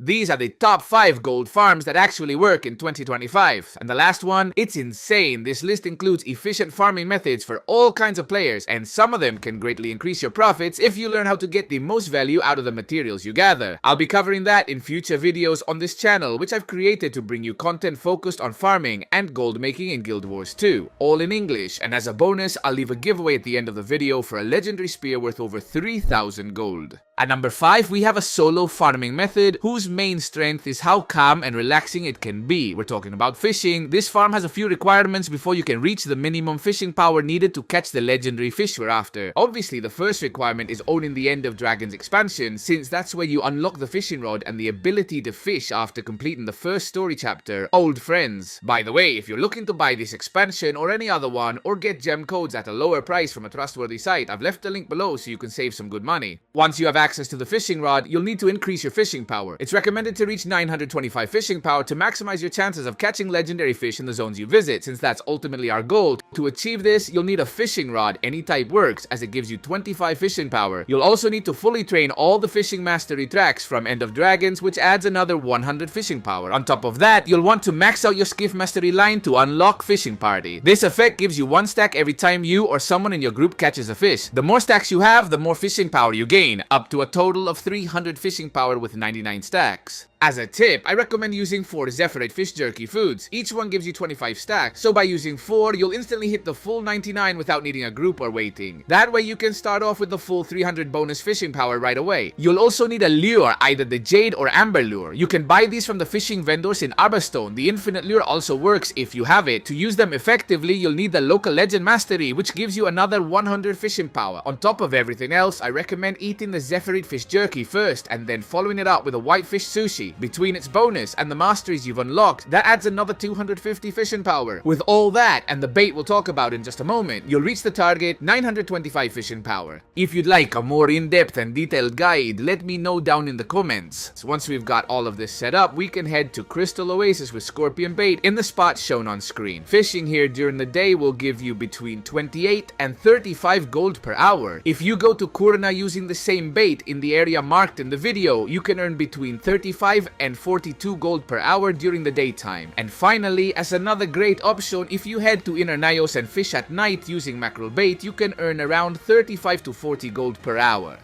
These are the top 5 gold farms that actually work in 2025. And the last one, it's insane. This list includes efficient farming methods for all kinds of players, and some of them can greatly increase your profits if you learn how to get the most value out of the materials you gather. I'll be covering that in future videos on this channel, which I've created to bring you content focused on farming and gold making in Guild Wars 2, all in English. And as a bonus, I'll leave a giveaway at the end of the video for a legendary spear worth over 3,000 gold. At number 5, we have a solo farming method whose main strength is how calm and relaxing it can be. We're talking about fishing. This farm has a few requirements before you can reach the minimum fishing power needed to catch the legendary fish we're after. Obviously, the first requirement is owning the End of Dragons expansion, since that's where you unlock the fishing rod and the ability to fish after completing the first story chapter, Old Friends. By the way, if you're looking to buy this expansion or any other one, or get gem codes at a lower price from a trustworthy site, I've left the link below so you can save some good money. Once you have access to the fishing rod, you'll need to increase your fishing power. It's recommended to reach 925 fishing power to maximize your chances of catching legendary fish in the zones you visit, since that's ultimately our goal. To achieve this, you'll need a fishing rod. Any type works, as it gives you 25 fishing power. You'll also need to fully train all the fishing mastery tracks from End of Dragons, which adds another 100 fishing power. On top of that, you'll want to max out your skiff mastery line to unlock Fishing Party. This effect gives you 1 stack every time you or someone in your group catches a fish. The more stacks you have, the more fishing power you gain, up to a total of 300 fishing power with 99 stacks. As a tip, I recommend using 4 Zephyrite fish jerky foods. Each one gives you 25 stacks, so by using 4, you'll instantly hit the full 99 without needing a group or waiting. That way you can start off with the full 300 bonus fishing power right away. You'll also need a lure, either the Jade or Amber lure. You can buy these from the fishing vendors in Arborstone. The infinite lure also works if you have it. To use them effectively, you'll need the local legend mastery, which gives you another 100 fishing power. On top of everything else, I recommend eating the Zephyrite fish jerky first, and then following it up with a whitefish sushi. Between its bonus and the masteries you've unlocked, that adds another 250 fishing power. With all that and the bait we'll talk about in just a moment, you'll reach the target 925 fishing power. If you'd like a more in-depth and detailed guide, let me know down in the comments. So once we've got all of this set up, we can head to Crystal Oasis with Scorpion bait in the spot shown on screen. Fishing here during the day will give you between 28 and 35 gold per hour. If you go to Kurna using the same bait in the area marked in the video, you can earn between 35 and 42 gold per hour during the daytime. And finally, as another great option, if you head to Inner Nyos and fish at night using mackerel bait, you can earn around 35 to 40 gold per hour.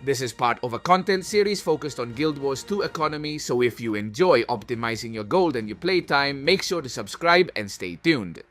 This is part of a content series focused on Guild Wars 2 economy, so if you enjoy optimizing your gold and your playtime, make sure to subscribe and stay tuned.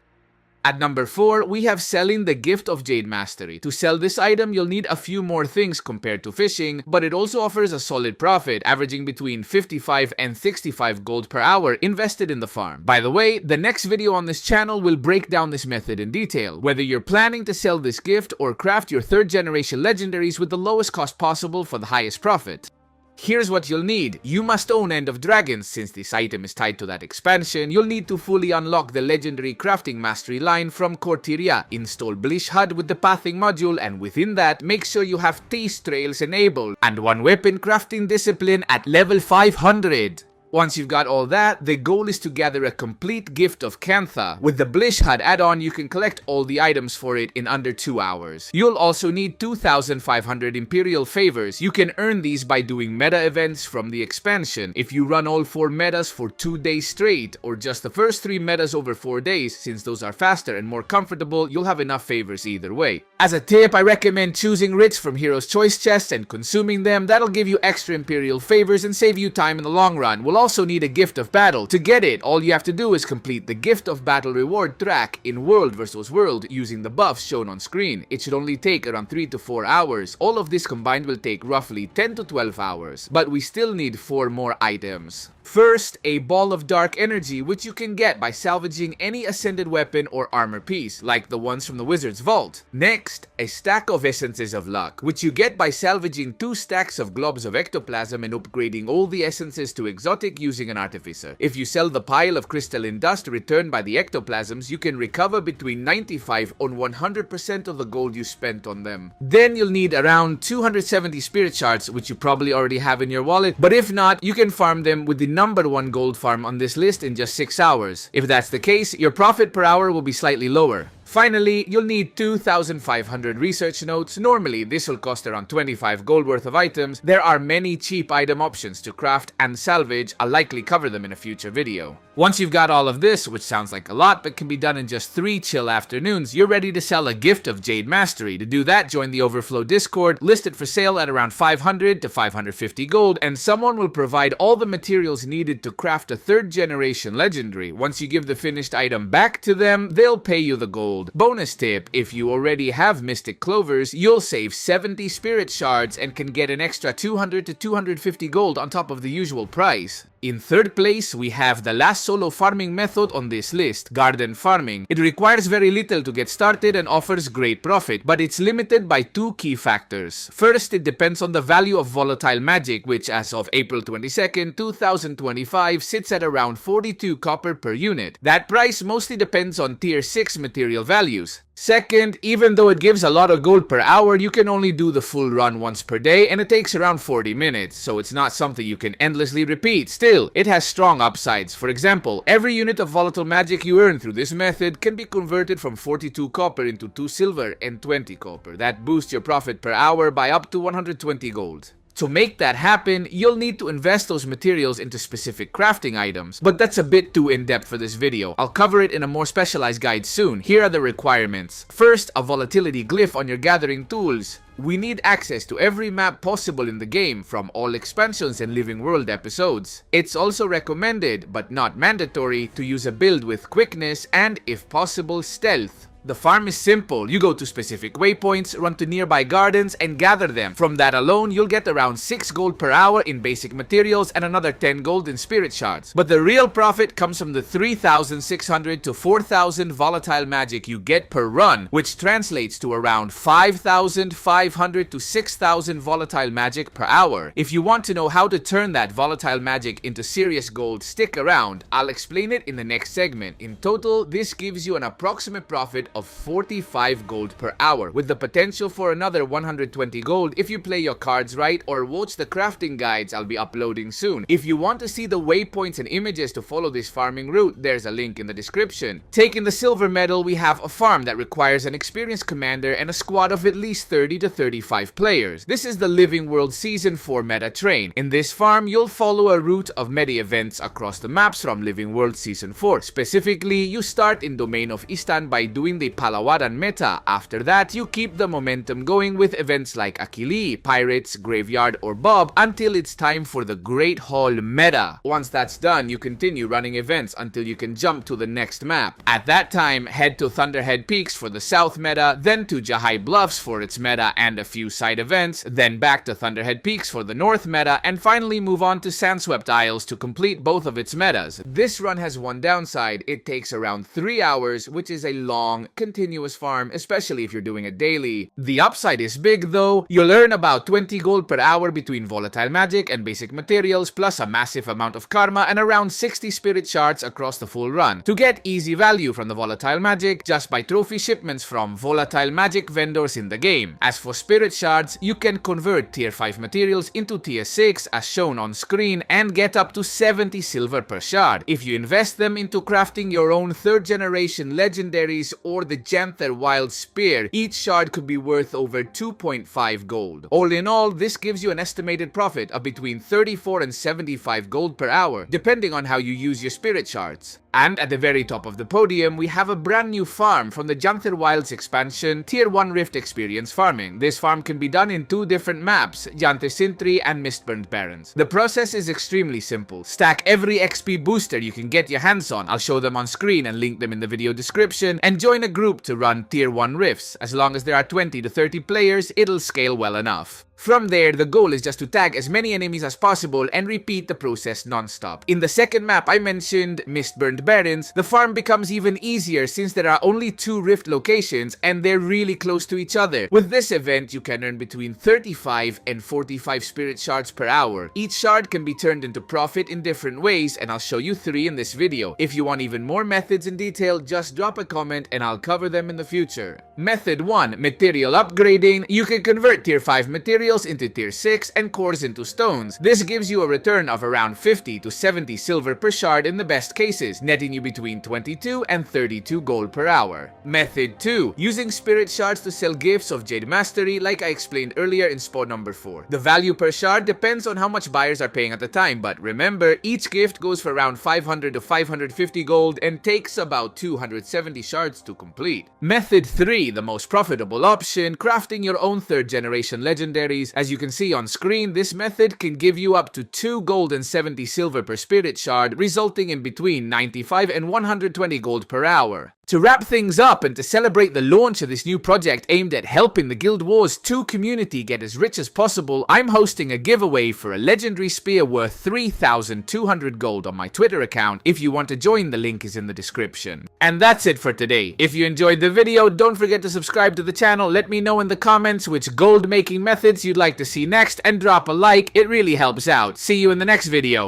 At number 4, we have selling the Gift of Jade Mastery. To sell this item, you'll need a few more things compared to fishing, but it also offers a solid profit, averaging between 55 and 65 gold per hour invested in the farm. By the way, the next video on this channel will break down this method in detail, whether you're planning to sell this gift or craft your 3rd generation legendaries with the lowest cost possible for the highest profit. Here's what you'll need. You must own End of Dragons. Since this item is tied to that expansion, you'll need to fully unlock the legendary crafting mastery line from Corteria. Install Blish HUD with the pathing module, and within that, make sure you have Tease Trails enabled, and 1 weapon crafting discipline at level 500. Once you've got all that, the goal is to gather a complete gift of Cantha. With the Blish HUD add-on, you can collect all the items for it in under 2 hours. You'll also need 2,500 Imperial Favors. You can earn these by doing meta events from the expansion. If you run all 4 metas for 2 days straight, or just the first 3 metas over 4 days, since those are faster and more comfortable, you'll have enough favors either way. As a tip, I recommend choosing writs from Hero's Choice chests and consuming them. That'll give you extra Imperial Favors and save you time in the long run. We'll also need a Gift of Battle. To get it, all you have to do is complete the Gift of Battle reward track in World vs World using the buffs shown on screen. It should only take around 3 to 4 hours. All of this combined will take roughly 10 to 12 hours, but we still need 4 more items. First, a Ball of Dark Energy, which you can get by salvaging any ascended weapon or armor piece, like the ones from the Wizard's Vault. Next, a stack of Essences of Luck, which you get by salvaging 2 stacks of Globs of Ectoplasm and upgrading all the essences to exotic using an Artificer. If you sell the pile of Crystalline Dust returned by the Ectoplasms, you can recover between 95 and 100% of the gold you spent on them. Then you'll need around 270 Spirit Shards, which you probably already have in your wallet, but if not, you can farm them with the number 1 gold farm on this list in just 6 hours. If that's the case, your profit per hour will be slightly lower. Finally, you'll need 2,500 research notes. Normally, this will cost around 25 gold worth of items. There are many cheap item options to craft and salvage. I'll likely cover them in a future video. Once you've got all of this, which sounds like a lot but can be done in just 3 chill afternoons, you're ready to sell a gift of Jade Mastery. To do that, join the Overflow Discord, listed for sale at around 500 to 550 gold, and someone will provide all the materials needed to craft a 3rd generation legendary. Once you give the finished item back to them, they'll pay you the gold. Bonus tip, if you already have Mystic Clovers, you'll save 70 spirit shards and can get an extra 200 to 250 gold on top of the usual price. In 3rd place, we have the last solo farming method on this list, garden farming. It requires very little to get started and offers great profit, but it's limited by 2 key factors. First, it depends on the value of volatile magic, which as of April 22nd, 2025 sits at around 42 copper per unit. That price mostly depends on tier 6 material values. Second, even though it gives a lot of gold per hour, you can only do the full run once per day and it takes around 40 minutes, so it's not something you can endlessly repeat. Still, it has strong upsides. For example, every unit of volatile magic you earn through this method can be converted from 42 copper into 2 silver and 20 copper. That boosts your profit per hour by up to 120 gold. To make that happen, you'll need to invest those materials into specific crafting items, but that's a bit too in-depth for this video. I'll cover it in a more specialized guide soon. Here are the requirements. First, a volatility glyph on your gathering tools. We need access to every map possible in the game from all expansions and Living World episodes. It's also recommended, but not mandatory, to use a build with quickness and, if possible, stealth. The farm is simple. You go to specific waypoints, run to nearby gardens, and gather them. From that alone, you'll get around 6 gold per hour in basic materials and another 10 gold in spirit shards. But the real profit comes from the 3,600 to 4,000 volatile magic you get per run, which translates to around 5,500 to 6,000 volatile magic per hour. If you want to know how to turn that volatile magic into serious gold, stick around. I'll explain it in the next segment. In total, this gives you an approximate profit of 45 gold per hour, with the potential for another 120 gold if you play your cards right or watch the crafting guides I'll be uploading soon. If you want to see the waypoints and images to follow this farming route, there's a link in the description. Taking the silver medal, we have a farm that requires an experienced commander and a squad of at least 30 to 35 players. This is the Living World Season 4 Meta Train. In this farm, you'll follow a route of meta events across the maps from Living World Season 4. Specifically, you start in Domain of Istan by doing the Palawaran meta. After that, you keep the momentum going with events like Akili, Pirates, Graveyard, or Bob until it's time for the Great Hall meta. Once that's done, you continue running events until you can jump to the next map. At that time, head to Thunderhead Peaks for the South meta, then to Jahai Bluffs for its meta and a few side events, then back to Thunderhead Peaks for the North meta, and finally move on to Sandswept Isles to complete both of its metas. This run has one downside. It takes around 3 hours, which is a long, continuous farm, especially if you're doing it daily. The upside is big though. You'll earn about 20 gold per hour between volatile magic and basic materials, plus a massive amount of karma and around 60 spirit shards across the full run. To get easy value from the volatile magic, just buy trophy shipments from volatile magic vendors in the game. As for spirit shards, you can convert tier 5 materials into tier 6 as shown on screen and get up to 70 silver per shard. If you invest them into crafting your own 3rd generation legendaries or the Janthir Wild Spear, each shard could be worth over 2.5 gold. All in all, this gives you an estimated profit of between 34 and 75 gold per hour, depending on how you use your spirit shards. And at the very top of the podium, we have a brand new farm from the Janthir Wilds expansion, Tier 1 Rift Experience Farming. This farm can be done in 2 different maps, Janthir Sintri and Mistburned Barrens. The process is extremely simple. Stack every XP booster you can get your hands on. I'll show them on screen and link them in the video description, and join a group to run Tier 1 Rifts. As long as there are 20 to 30 players, it'll scale well enough. From there, the goal is just to tag as many enemies as possible and repeat the process non-stop. In the second map I mentioned, Mistburned Barrens, the farm becomes even easier since there are only 2 rift locations and they're really close to each other. With this event, you can earn between 35 and 45 spirit shards per hour. Each shard can be turned into profit in different ways, and I'll show you 3 in this video. If you want even more methods in detail, just drop a comment and I'll cover them in the future. Method 1. Material upgrading. You can convert tier 5 materials materials into tier 6 and cores into stones. This gives you a return of around 50 to 70 silver per shard in the best cases, netting you between 22 and 32 gold per hour. Method 2. Using spirit shards to sell gifts of Jade Mastery like I explained earlier in spot number 4. The value per shard depends on how much buyers are paying at the time, but remember, each gift goes for around 500 to 550 gold and takes about 270 shards to complete. Method 3, the most profitable option, crafting your own 3rd generation legendaries. As you can see on screen, this method can give you up to 2 gold and 70 silver per spirit shard, resulting in between 95 and 120 gold per hour. To wrap things up and to celebrate the launch of this new project aimed at helping the Guild Wars 2 community get as rich as possible, I'm hosting a giveaway for a legendary spear worth 3,200 gold on my Twitter account. If you want to join, the link is in the description. And that's it for today. If you enjoyed the video, don't forget to subscribe to the channel, let me know in the comments which gold making methods you'd like to see next, and drop a like, it really helps out. See you in the next video.